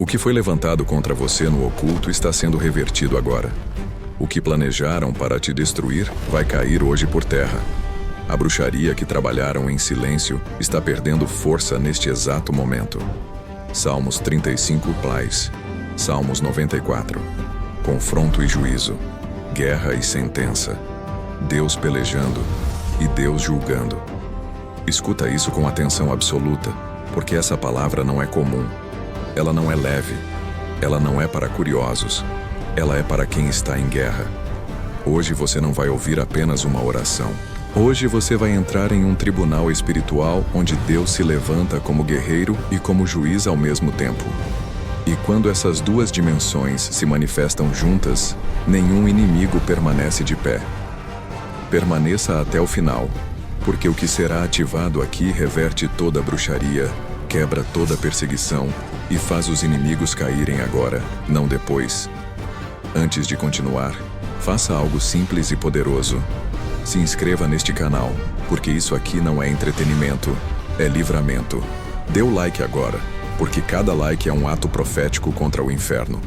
O que foi levantado contra você no oculto está sendo revertido agora. O que planejaram para te destruir vai cair hoje por terra. A bruxaria que trabalharam em silêncio está perdendo força neste exato momento. Salmos 35 plais. Salmos 94. Confronto e juízo. Guerra e sentença. Deus pelejando e Deus julgando. Escuta isso com atenção absoluta, porque essa palavra não é comum. Ela não é leve. Ela não é para curiosos. Ela é para quem está em guerra. Hoje você não vai ouvir apenas uma oração. Hoje você vai entrar em um tribunal espiritual onde Deus se levanta como guerreiro e como juiz ao mesmo tempo. E quando essas duas dimensões se manifestam juntas, nenhum inimigo permanece de pé. Permaneça até o final, porque o que será ativado aqui reverte toda a bruxaria, quebra toda a perseguição e faz os inimigos caírem agora, não depois. Antes de continuar, faça algo simples e poderoso. Se inscreva neste canal, porque isso aqui não é entretenimento, é livramento. Dê o like agora, porque cada like é um ato profético contra o inferno.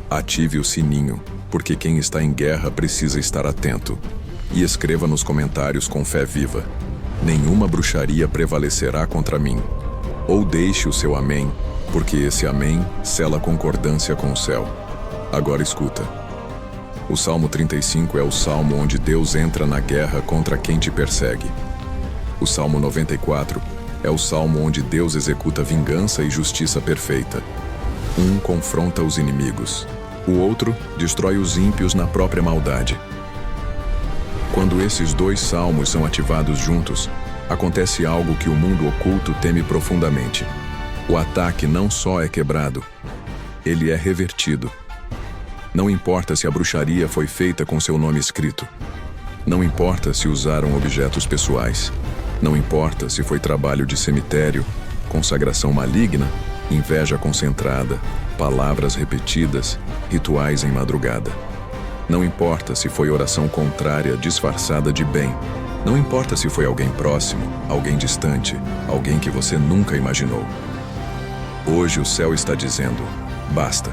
Ative o sininho, porque quem está em guerra precisa estar atento. E escreva nos comentários com fé viva: nenhuma bruxaria prevalecerá contra mim. Ou deixe o seu amém, porque esse amém sela concordância com o céu. Agora escuta. O Salmo 35 é o salmo onde Deus entra na guerra contra quem te persegue. O Salmo 94 é o salmo onde Deus executa vingança e justiça perfeita. Um confronta os inimigos. O outro destrói os ímpios na própria maldade. Quando esses dois salmos são ativados juntos, acontece algo que o mundo oculto teme profundamente. O ataque não só é quebrado, ele é revertido. Não importa se a bruxaria foi feita com seu nome escrito. Não importa se usaram objetos pessoais. Não importa se foi trabalho de cemitério, consagração maligna, inveja concentrada, palavras repetidas, rituais em madrugada. Não importa se foi oração contrária disfarçada de bem. Não importa se foi alguém próximo, alguém distante, alguém que você nunca imaginou. Hoje o céu está dizendo: basta.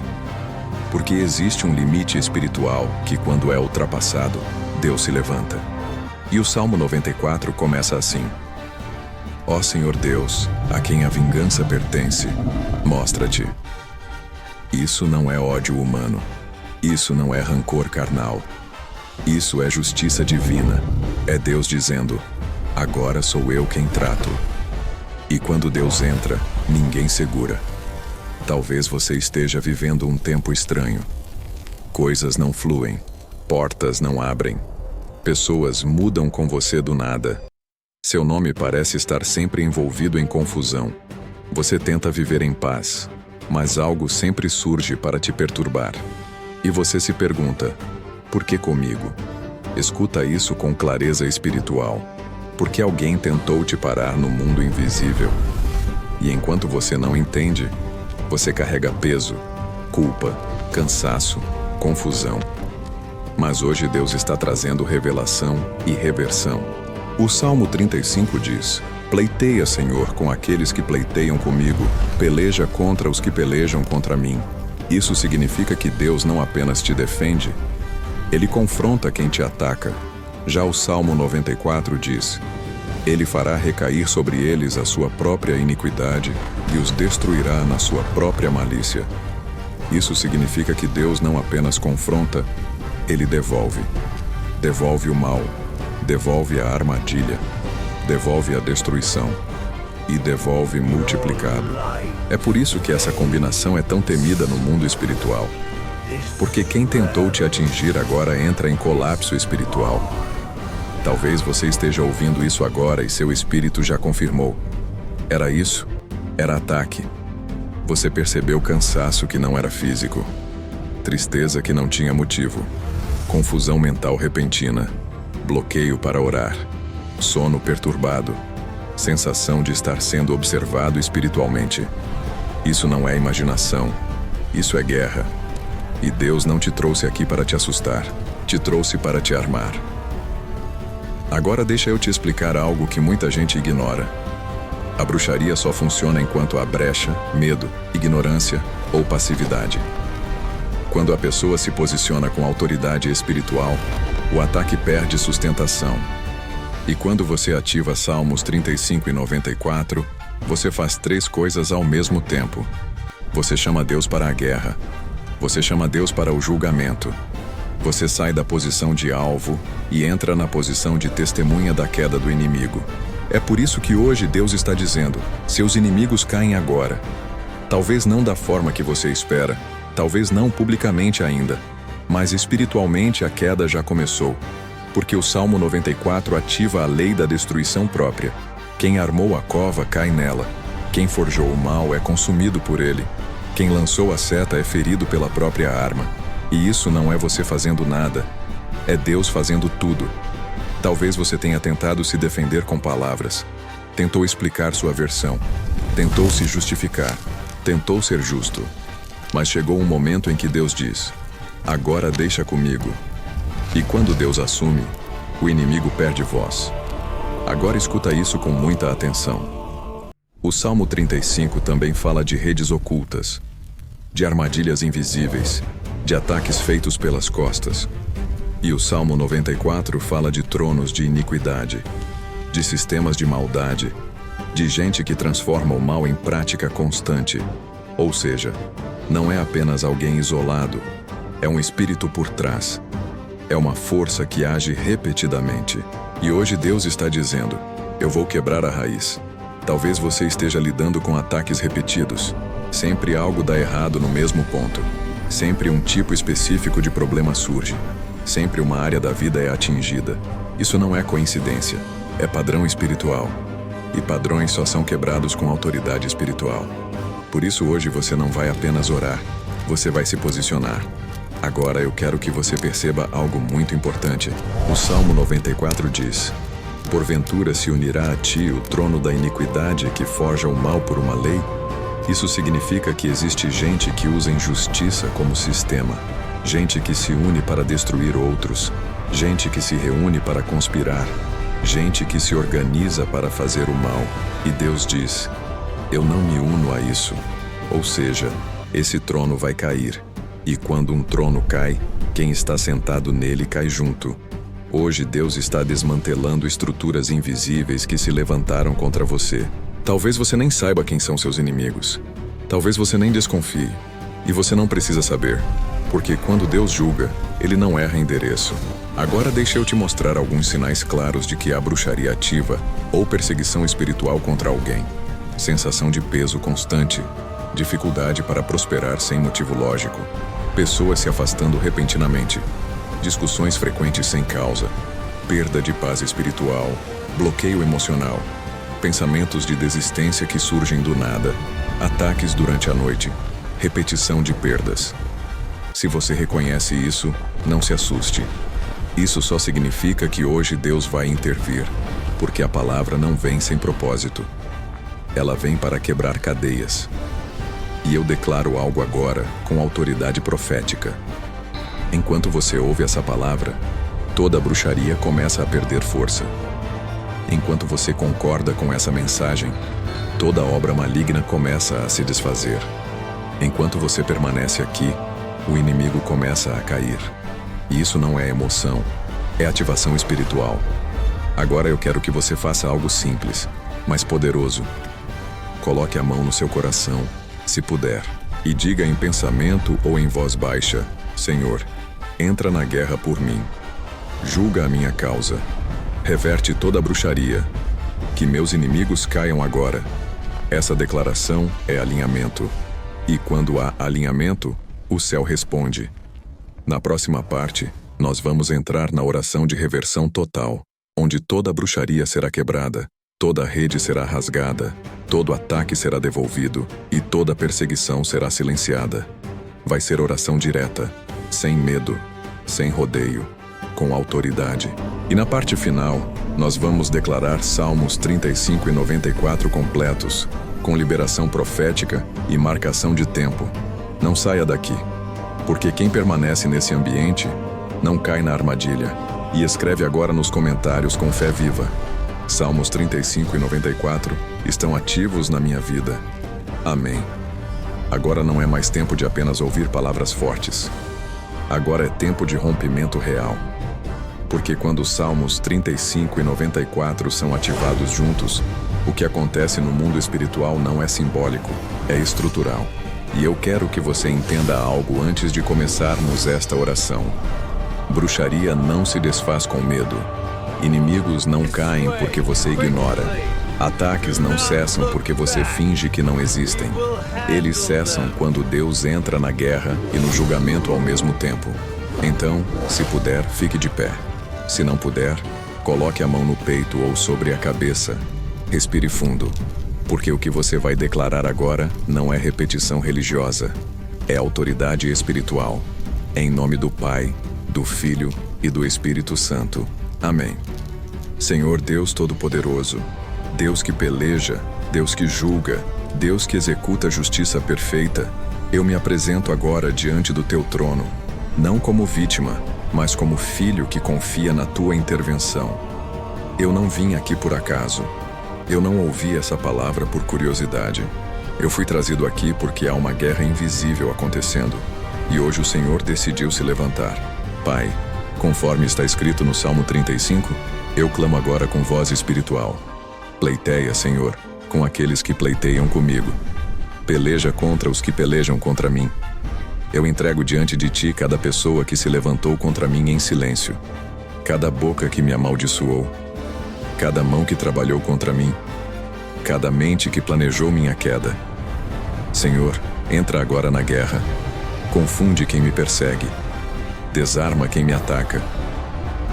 Porque existe um limite espiritual que, quando é ultrapassado, Deus se levanta. E o Salmo 94 começa assim: Ó Senhor Deus, a quem a vingança pertence, mostra-te. Isso não é ódio humano. Isso não é rancor carnal. Isso é justiça divina. É Deus dizendo: agora sou eu quem trato. E quando Deus entra, ninguém segura. Talvez você esteja vivendo um tempo estranho. Coisas não fluem, portas não abrem. Pessoas mudam com você do nada. Seu nome parece estar sempre envolvido em confusão. Você tenta viver em paz, mas algo sempre surge para te perturbar. E você se pergunta: por que comigo? Escuta isso com clareza espiritual. Porque alguém tentou te parar no mundo invisível. E enquanto você não entende, você carrega peso, culpa, cansaço, confusão. Mas hoje Deus está trazendo revelação e reversão. O Salmo 35 diz: pleiteia, Senhor, com aqueles que pleiteiam comigo, peleja contra os que pelejam contra mim. Isso significa que Deus não apenas te defende, Ele confronta quem te ataca. Já o Salmo 94 diz: Ele fará recair sobre eles a sua própria iniquidade e os destruirá na sua própria malícia. Isso significa que Deus não apenas confronta, Ele devolve. Devolve o mal, devolve a armadilha, devolve a destruição e devolve multiplicado. É por isso que essa combinação é tão temida no mundo espiritual. Porque quem tentou te atingir agora entra em colapso espiritual. Talvez você esteja ouvindo isso agora e seu espírito já confirmou. Era isso? Era ataque. Você percebeu cansaço que não era físico, tristeza que não tinha motivo, confusão mental repentina, bloqueio para orar, sono perturbado, sensação de estar sendo observado espiritualmente. Isso não é imaginação, isso é guerra. E Deus não te trouxe aqui para te assustar, te trouxe para te armar. Agora deixa eu te explicar algo que muita gente ignora. A bruxaria só funciona enquanto há brecha, medo, ignorância ou passividade. Quando a pessoa se posiciona com autoridade espiritual, o ataque perde sustentação. E quando você ativa Salmos 35 e 94, você faz 3 coisas ao mesmo tempo. Você chama Deus para a guerra. Você chama Deus para o julgamento. Você sai da posição de alvo e entra na posição de testemunha da queda do inimigo. É por isso que hoje Deus está dizendo: seus inimigos caem agora. Talvez não da forma que você espera, talvez não publicamente ainda, mas espiritualmente a queda já começou. Porque o Salmo 94 ativa a lei da destruição própria. Quem armou a cova cai nela. Quem forjou o mal é consumido por ele. Quem lançou a seta é ferido pela própria arma. E isso não é você fazendo nada. É Deus fazendo tudo. Talvez você tenha tentado se defender com palavras. Tentou explicar sua versão. Tentou se justificar. Tentou ser justo. Mas chegou um momento em que Deus diz: agora deixa comigo. E quando Deus assume, o inimigo perde voz. Agora escuta isso com muita atenção. O Salmo 35 também fala de redes ocultas, de armadilhas invisíveis, de ataques feitos pelas costas. E o Salmo 94 fala de tronos de iniquidade, de sistemas de maldade, de gente que transforma o mal em prática constante. Ou seja, não é apenas alguém isolado, é um espírito por trás. É uma força que age repetidamente. E hoje Deus está dizendo: eu vou quebrar a raiz. Talvez você esteja lidando com ataques repetidos. Sempre algo dá errado no mesmo ponto. Sempre um tipo específico de problema surge. Sempre uma área da vida é atingida. Isso não é coincidência. É padrão espiritual. E padrões só são quebrados com autoridade espiritual. Por isso hoje você não vai apenas orar. Você vai se posicionar. Agora eu quero que você perceba algo muito importante. O Salmo 94 diz: porventura se unirá a ti o trono da iniquidade que forja o mal por uma lei? Isso significa que existe gente que usa injustiça como sistema. Gente que se une para destruir outros. Gente que se reúne para conspirar. Gente que se organiza para fazer o mal. E Deus diz: eu não me uno a isso. Ou seja, esse trono vai cair. E quando um trono cai, quem está sentado nele cai junto. Hoje Deus está desmantelando estruturas invisíveis que se levantaram contra você. Talvez você nem saiba quem são seus inimigos. Talvez você nem desconfie. E você não precisa saber. Porque quando Deus julga, Ele não erra endereço. Agora deixa eu te mostrar alguns sinais claros de que há bruxaria ativa ou perseguição espiritual contra alguém. Sensação de peso constante. Dificuldade para prosperar sem motivo lógico. Pessoas se afastando repentinamente. Discussões frequentes sem causa. Perda de paz espiritual. Bloqueio emocional. Pensamentos de desistência que surgem do nada. Ataques durante a noite. Repetição de perdas. Se você reconhece isso, não se assuste. Isso só significa que hoje Deus vai intervir, porque a palavra não vem sem propósito. Ela vem para quebrar cadeias. E eu declaro algo agora, com autoridade profética. Enquanto você ouve essa palavra, toda a bruxaria começa a perder força. Enquanto você concorda com essa mensagem, toda obra maligna começa a se desfazer. Enquanto você permanece aqui, o inimigo começa a cair. E isso não é emoção, é ativação espiritual. Agora eu quero que você faça algo simples, mas poderoso. Coloque a mão no seu coração, se puder, e diga em pensamento ou em voz baixa: Senhor, entra na guerra por mim. Julga a minha causa. Reverte toda a bruxaria. Que meus inimigos caiam agora. Essa declaração é alinhamento. E quando há alinhamento, o céu responde. Na próxima parte, nós vamos entrar na oração de reversão total, onde toda a bruxaria será quebrada, toda a rede será rasgada, todo ataque será devolvido e toda perseguição será silenciada. Vai ser oração direta, sem medo, sem rodeio, com autoridade. E na parte final, nós vamos declarar Salmos 35 e 94 completos, com liberação profética e marcação de tempo. Não saia daqui, porque quem permanece nesse ambiente não cai na armadilha. E escreve agora nos comentários com fé viva: Salmos 35 e 94 estão ativos na minha vida. Amém. Agora não é mais tempo de apenas ouvir palavras fortes. Agora é tempo de rompimento real. Porque quando os Salmos 35 e 94 são ativados juntos, o que acontece no mundo espiritual não é simbólico, é estrutural. E eu quero que você entenda algo antes de começarmos esta oração. Bruxaria não se desfaz com medo. Inimigos não caem porque você ignora. Ataques não cessam porque você finge que não existem. Eles cessam quando Deus entra na guerra e no julgamento ao mesmo tempo. Então, se puder, fique de pé. Se não puder, coloque a mão no peito ou sobre a cabeça. Respire fundo, porque o que você vai declarar agora não é repetição religiosa. É autoridade espiritual. Em nome do Pai, do Filho e do Espírito Santo. Amém. Senhor Deus Todo-Poderoso, Deus que peleja, Deus que julga, Deus que executa a justiça perfeita, eu me apresento agora diante do teu trono, não como vítima, mas como filho que confia na tua intervenção. Eu não vim aqui por acaso. Eu não ouvi essa palavra por curiosidade. Eu fui trazido aqui porque há uma guerra invisível acontecendo, e hoje o Senhor decidiu se levantar. Pai, conforme está escrito no Salmo 35, eu clamo agora com voz espiritual. Pleiteia, Senhor, com aqueles que pleiteiam comigo. Peleja contra os que pelejam contra mim. Eu entrego diante de ti cada pessoa que se levantou contra mim em silêncio, cada boca que me amaldiçoou, cada mão que trabalhou contra mim, cada mente que planejou minha queda. Senhor, entra agora na guerra. Confunde quem me persegue. Desarma quem me ataca.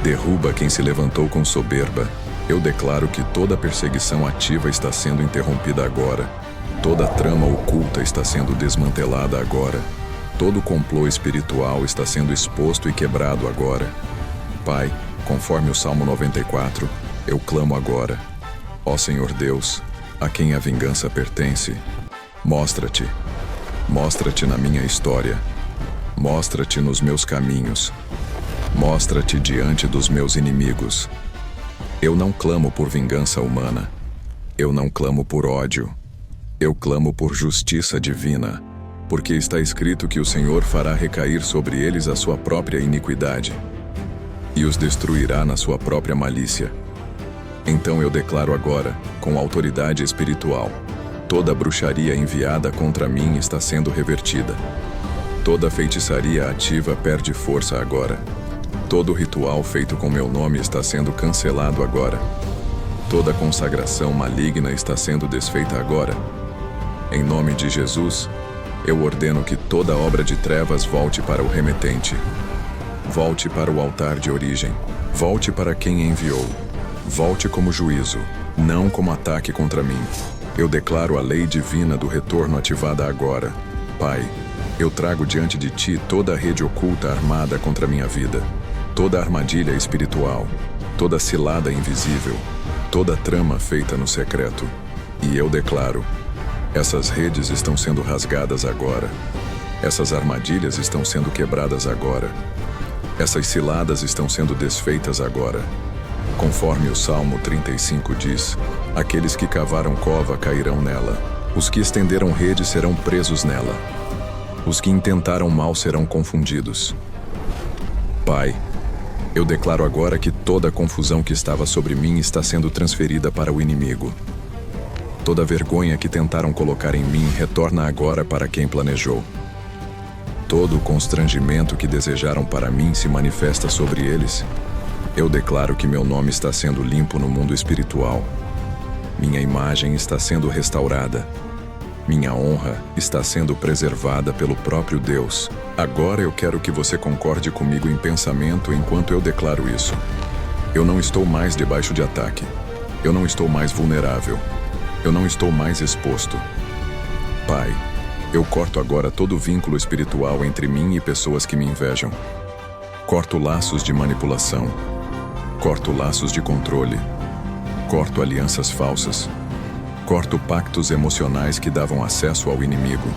Derruba quem se levantou com soberba. Eu declaro que toda perseguição ativa está sendo interrompida agora. Toda trama oculta está sendo desmantelada agora. Todo complô espiritual está sendo exposto e quebrado agora. Pai, conforme o Salmo 94, eu clamo agora. Ó Senhor Deus, a quem a vingança pertence, mostra-te. Mostra-te na minha história. Mostra-te nos meus caminhos. Mostra-te diante dos meus inimigos. Eu não clamo por vingança humana. Eu não clamo por ódio. Eu clamo por justiça divina, porque está escrito que o Senhor fará recair sobre eles a sua própria iniquidade e os destruirá na sua própria malícia. Então eu declaro agora, com autoridade espiritual, toda bruxaria enviada contra mim está sendo revertida. Toda feitiçaria ativa perde força agora. Todo ritual feito com meu nome está sendo cancelado agora. Toda consagração maligna está sendo desfeita agora. Em nome de Jesus, eu ordeno que toda obra de trevas volte para o remetente. Volte para o altar de origem. Volte para quem enviou. Volte como juízo, não como ataque contra mim. Eu declaro a lei divina do retorno ativada agora. Pai, eu trago diante de ti toda a rede oculta armada contra minha vida, toda armadilha espiritual, toda cilada invisível, toda trama feita no secreto. E eu declaro: essas redes estão sendo rasgadas agora. Essas armadilhas estão sendo quebradas agora. Essas ciladas estão sendo desfeitas agora. Conforme o Salmo 35 diz, aqueles que cavaram cova cairão nela. Os que estenderam rede serão presos nela. Os que intentaram mal serão confundidos. Pai, eu declaro agora que toda a confusão que estava sobre mim está sendo transferida para o inimigo. Toda a vergonha que tentaram colocar em mim retorna agora para quem planejou. Todo o constrangimento que desejaram para mim se manifesta sobre eles. Eu declaro que meu nome está sendo limpo no mundo espiritual. Minha imagem está sendo restaurada. Minha honra está sendo preservada pelo próprio Deus. Agora eu quero que você concorde comigo em pensamento enquanto eu declaro isso. Eu não estou mais debaixo de ataque. Eu não estou mais vulnerável. Eu não estou mais exposto. Pai, eu corto agora todo vínculo espiritual entre mim e pessoas que me invejam. Corto laços de manipulação. Corto laços de controle. Corto alianças falsas. Corto pactos emocionais que davam acesso ao inimigo.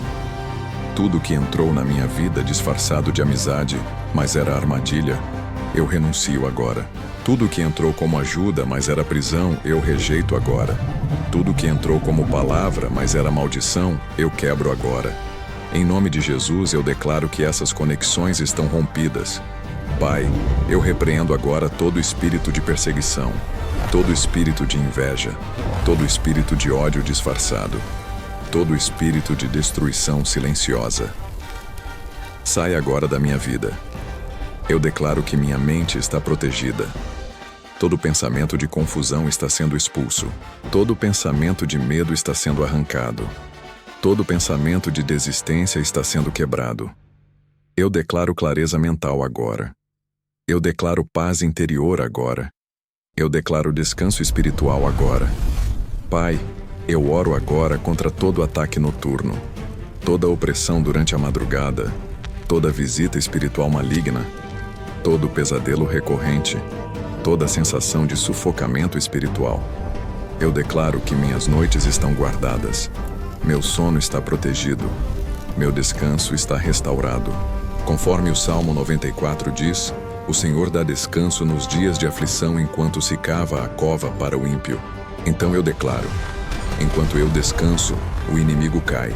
Tudo que entrou na minha vida disfarçado de amizade, mas era armadilha, eu renuncio agora. Tudo que entrou como ajuda, mas era prisão, eu rejeito agora. Tudo que entrou como palavra, mas era maldição, eu quebro agora. Em nome de Jesus, eu declaro que essas conexões estão rompidas. Pai, eu repreendo agora todo espírito de perseguição, todo espírito de inveja, todo espírito de ódio disfarçado, todo espírito de destruição silenciosa. Sai agora da minha vida. Eu declaro que minha mente está protegida. Todo pensamento de confusão está sendo expulso. Todo pensamento de medo está sendo arrancado. Todo pensamento de desistência está sendo quebrado. Eu declaro clareza mental agora. Eu declaro paz interior agora. Eu declaro descanso espiritual agora. Pai, eu oro agora contra todo ataque noturno, toda opressão durante a madrugada, toda visita espiritual maligna, todo pesadelo recorrente, toda sensação de sufocamento espiritual. Eu declaro que minhas noites estão guardadas, meu sono está protegido, meu descanso está restaurado. Conforme o Salmo 94 diz, o Senhor dá descanso nos dias de aflição enquanto se cava a cova para o ímpio. Então eu declaro, enquanto eu descanso, o inimigo cai.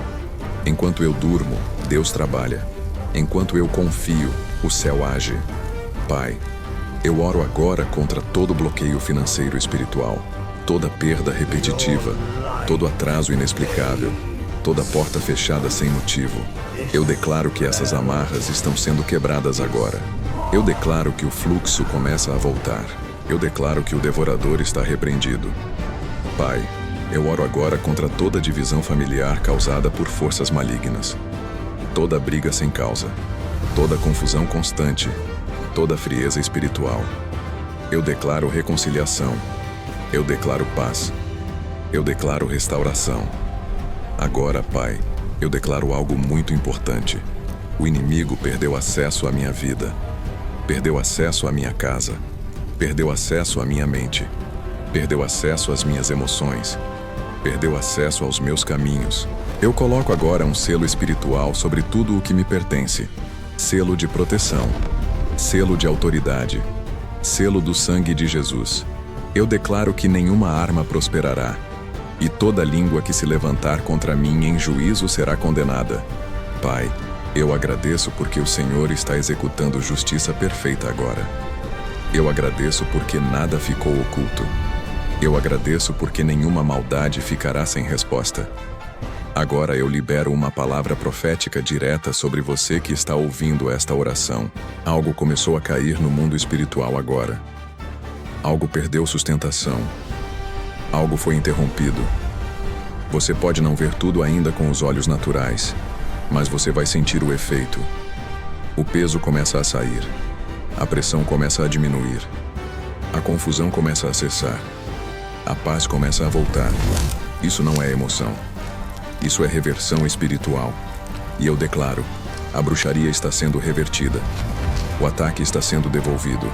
Enquanto eu durmo, Deus trabalha. Enquanto eu confio, o céu age. Pai, eu oro agora contra todo bloqueio financeiro espiritual, toda perda repetitiva, todo atraso inexplicável, toda porta fechada sem motivo. Eu declaro que essas amarras estão sendo quebradas agora. Eu declaro que o fluxo começa a voltar. Eu declaro que o devorador está repreendido. Pai, eu oro agora contra toda divisão familiar causada por forças malignas, toda briga sem causa, toda confusão constante, toda frieza espiritual. Eu declaro reconciliação. Eu declaro paz. Eu declaro restauração. Agora, Pai, eu declaro algo muito importante. O inimigo perdeu acesso à minha vida, perdeu acesso à minha casa, perdeu acesso à minha mente, perdeu acesso às minhas emoções, perdeu acesso aos meus caminhos. Eu coloco agora um selo espiritual sobre tudo o que me pertence. Selo de proteção, selo de autoridade, selo do sangue de Jesus. Eu declaro que nenhuma arma prosperará, e toda língua que se levantar contra mim em juízo será condenada. Pai, eu agradeço porque o Senhor está executando justiça perfeita agora. Eu agradeço porque nada ficou oculto. Eu agradeço porque nenhuma maldade ficará sem resposta. Agora eu libero uma palavra profética direta sobre você que está ouvindo esta oração. Algo começou a cair no mundo espiritual agora. Algo perdeu sustentação. Algo foi interrompido. Você pode não ver tudo ainda com os olhos naturais, mas você vai sentir o efeito. O peso começa a sair. A pressão começa a diminuir. A confusão começa a cessar. A paz começa a voltar. Isso não é emoção. Isso é reversão espiritual. E eu declaro, a bruxaria está sendo revertida. O ataque está sendo devolvido.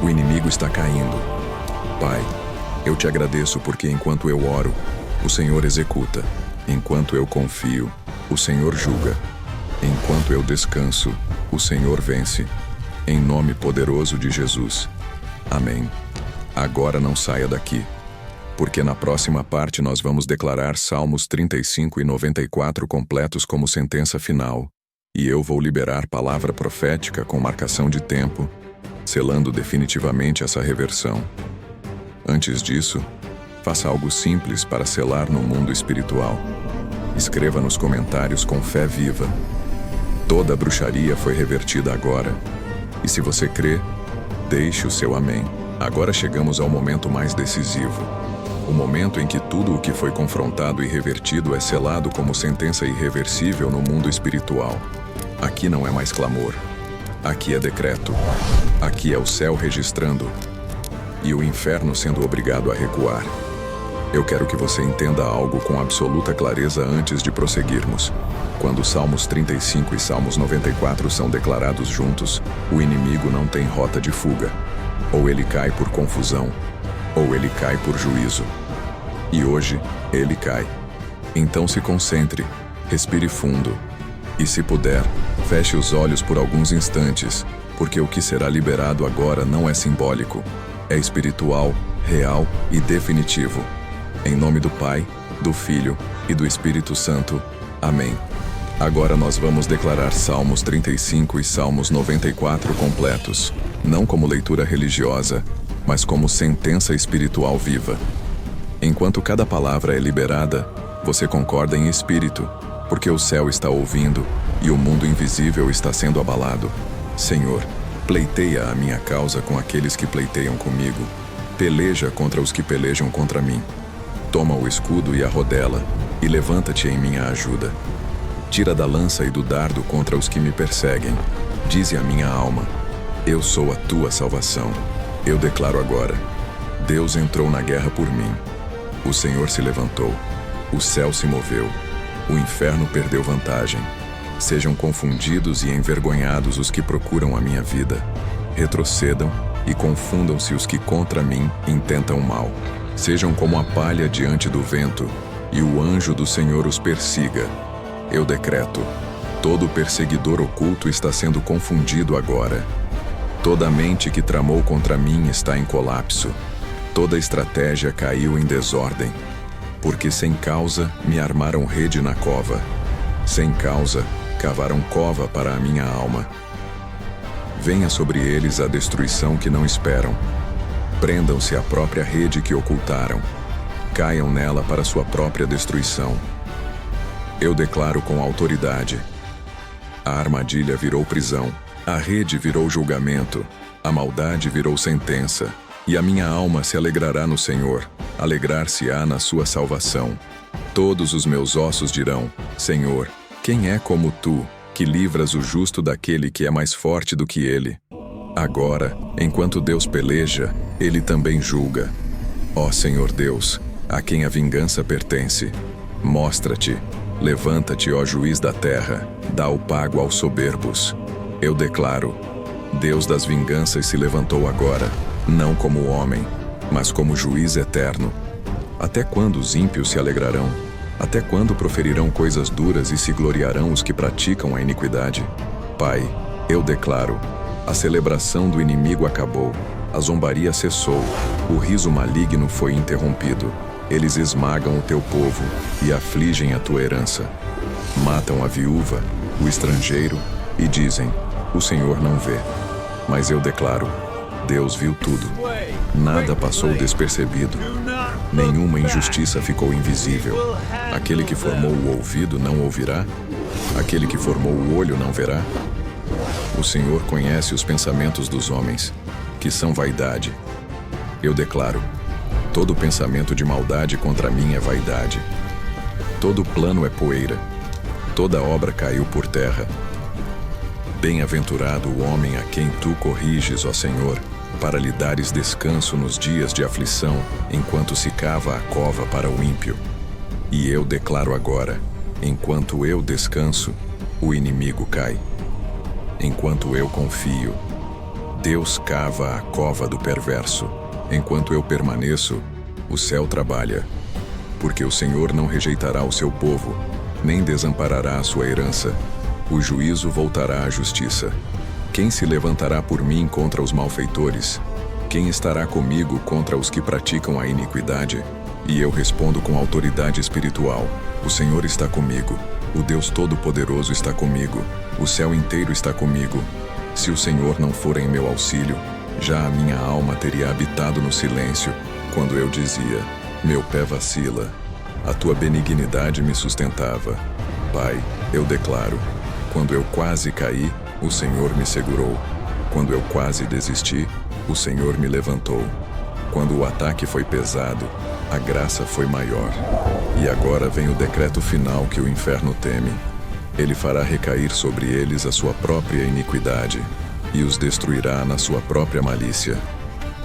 O inimigo está caindo. Pai, eu te agradeço porque enquanto eu oro, o Senhor executa. Enquanto eu confio, o Senhor julga. Enquanto eu descanso, o Senhor vence. Em nome poderoso de Jesus. Amém. Agora não saia daqui, porque na próxima parte nós vamos declarar Salmos 35 e 94 completos como sentença final, e eu vou liberar palavra profética com marcação de tempo, selando definitivamente essa reversão. Antes disso, faça algo simples para selar no mundo espiritual. Escreva nos comentários com fé viva. Toda a bruxaria foi revertida agora. E se você crê, deixe o seu amém. Agora chegamos ao momento mais decisivo. O momento em que tudo o que foi confrontado e revertido é selado como sentença irreversível no mundo espiritual. Aqui não é mais clamor. Aqui é decreto. Aqui é o céu registrando. E o inferno sendo obrigado a recuar. Eu quero que você entenda algo com absoluta clareza antes de prosseguirmos. Quando Salmos 35 e Salmos 94 são declarados juntos, o inimigo não tem rota de fuga. Ou ele cai por confusão, ou ele cai por juízo. E hoje, ele cai. Então se concentre, respire fundo. E se puder, feche os olhos por alguns instantes porque o que será liberado agora não é simbólico, é espiritual, real e definitivo. Em nome do Pai, do Filho e do Espírito Santo. Amém. Agora nós vamos declarar Salmos 35 e Salmos 94 completos, não como leitura religiosa, mas como sentença espiritual viva. Enquanto cada palavra é liberada, você concorda em espírito, porque o céu está ouvindo e o mundo invisível está sendo abalado. Senhor, pleiteia a minha causa com aqueles que pleiteiam comigo. Peleja contra os que pelejam contra mim. Toma o escudo e a rodela, e levanta-te em minha ajuda. Tira da lança e do dardo contra os que me perseguem. Dize a minha alma: eu sou a tua salvação. Eu declaro agora: Deus entrou na guerra por mim. O Senhor se levantou. O céu se moveu. O inferno perdeu vantagem. Sejam confundidos e envergonhados os que procuram a minha vida. Retrocedam e confundam-se os que contra mim intentam mal. Sejam como a palha diante do vento, e o anjo do Senhor os persiga. Eu decreto: todo perseguidor oculto está sendo confundido agora. Toda mente que tramou contra mim está em colapso. Toda estratégia caiu em desordem. Porque sem causa me armaram rede na cova. Sem causa cavaram cova para a minha alma. Venha sobre eles a destruição que não esperam. Prendam-se à própria rede que ocultaram. Caiam nela para sua própria destruição. Eu declaro com autoridade: a armadilha virou prisão, a rede virou julgamento, a maldade virou sentença, e a minha alma se alegrará no Senhor, alegrar-se-á na sua salvação. Todos os meus ossos dirão: Senhor, quem é como tu, que livras o justo daquele que é mais forte do que ele? Agora, enquanto Deus peleja, ele também julga. Ó Senhor Deus, a quem a vingança pertence, mostra-te, levanta-te, ó juiz da terra, dá o pago aos soberbos. Eu declaro: Deus das vinganças se levantou agora, não como homem, mas como juiz eterno. Até quando os ímpios se alegrarão? Até quando proferirão coisas duras e se gloriarão os que praticam a iniquidade? Pai, eu declaro: a celebração do inimigo acabou, a zombaria cessou, o riso maligno foi interrompido. Eles esmagam o teu povo e afligem a tua herança. Matam a viúva, o estrangeiro, e dizem: o Senhor não vê. Mas eu declaro: Deus viu tudo. Nada passou despercebido. Nenhuma injustiça ficou invisível. Aquele que formou o ouvido não ouvirá? Aquele que formou o olho não verá? O Senhor conhece os pensamentos dos homens, que são vaidade. Eu declaro: todo pensamento de maldade contra mim é vaidade. Todo plano é poeira. Toda obra caiu por terra. Bem-aventurado o homem a quem tu corriges, ó Senhor, para lhe dares descanso nos dias de aflição, enquanto se cava a cova para o ímpio. E eu declaro agora: enquanto eu descanso, o inimigo cai. Enquanto eu confio, Deus cava a cova do perverso. Enquanto eu permaneço, o céu trabalha. Porque o Senhor não rejeitará o seu povo, nem desamparará a sua herança. O juízo voltará à justiça. Quem se levantará por mim contra os malfeitores? Quem estará comigo contra os que praticam a iniquidade? E eu respondo com autoridade espiritual: o Senhor está comigo. O Deus Todo-Poderoso está comigo. O céu inteiro está comigo. Se o Senhor não for em meu auxílio, já a minha alma teria habitado no silêncio, quando eu dizia: meu pé vacila. A tua benignidade me sustentava. Pai, eu declaro: quando eu quase caí, o Senhor me segurou. Quando eu quase desisti, o Senhor me levantou. Quando o ataque foi pesado, a graça foi maior. E agora vem o decreto final que o inferno teme. Ele fará recair sobre eles a sua própria iniquidade, e os destruirá na sua própria malícia.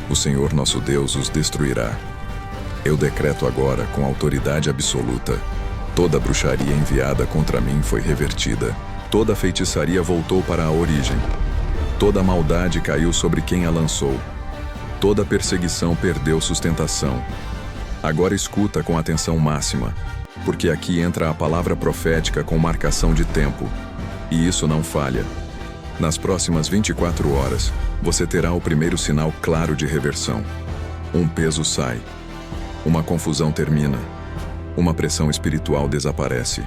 O Senhor nosso Deus os destruirá. Eu decreto agora com autoridade absoluta: toda bruxaria enviada contra mim foi revertida. Toda feitiçaria voltou para a origem. Toda maldade caiu sobre quem a lançou. Toda perseguição perdeu sustentação. Agora escuta com atenção máxima, porque aqui entra a palavra profética com marcação de tempo, e isso não falha. Nas próximas 24 horas, você terá o primeiro sinal claro de reversão. Um peso sai. Uma confusão termina. Uma pressão espiritual desaparece.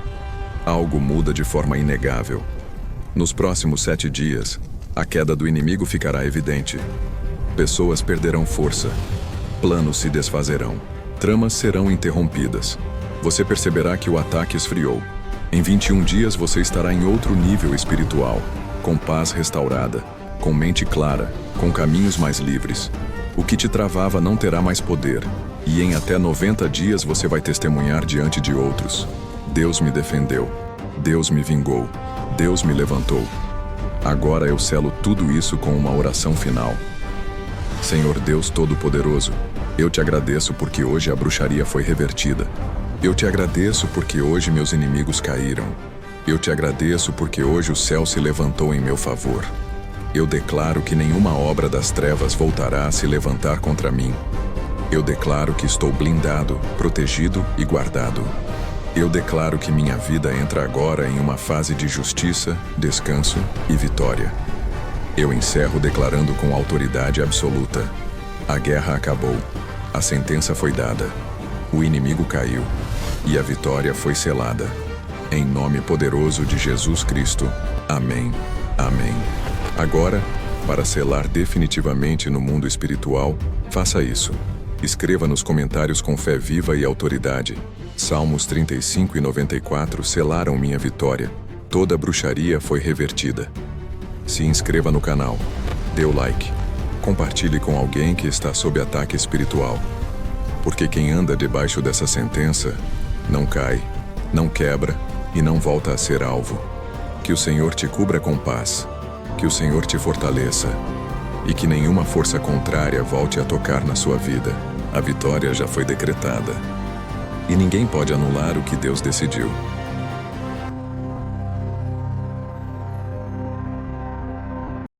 Algo muda de forma inegável. Nos próximos 7 dias, a queda do inimigo ficará evidente. Pessoas perderão força. Planos se desfazerão. Tramas serão interrompidas. Você perceberá que o ataque esfriou. Em 21 dias você estará em outro nível espiritual, com paz restaurada, com mente clara, com caminhos mais livres. O que te travava não terá mais poder, e em até 90 dias você vai testemunhar diante de outros. Deus me defendeu. Deus me vingou. Deus me levantou. Agora eu selo tudo isso com uma oração final. Senhor Deus Todo-Poderoso, eu te agradeço porque hoje a bruxaria foi revertida. Eu te agradeço porque hoje meus inimigos caíram. Eu te agradeço porque hoje o céu se levantou em meu favor. Eu declaro que nenhuma obra das trevas voltará a se levantar contra mim. Eu declaro que estou blindado, protegido e guardado. Eu declaro que minha vida entra agora em uma fase de justiça, descanso e vitória. Eu encerro declarando com autoridade absoluta: a guerra acabou, a sentença foi dada, o inimigo caiu e a vitória foi selada. Em nome poderoso de Jesus Cristo. Amém. Amém. Agora, para selar definitivamente no mundo espiritual, faça isso. Escreva nos comentários com fé viva e autoridade: Salmos 35 e 94 selaram minha vitória. Toda bruxaria foi revertida. Se inscreva no canal. Dê o like. Compartilhe com alguém que está sob ataque espiritual. Porque quem anda debaixo dessa sentença não cai, não quebra e não volta a ser alvo. Que o Senhor te cubra com paz. Que o Senhor te fortaleça. E que nenhuma força contrária volte a tocar na sua vida. A vitória já foi decretada. E ninguém pode anular o que Deus decidiu.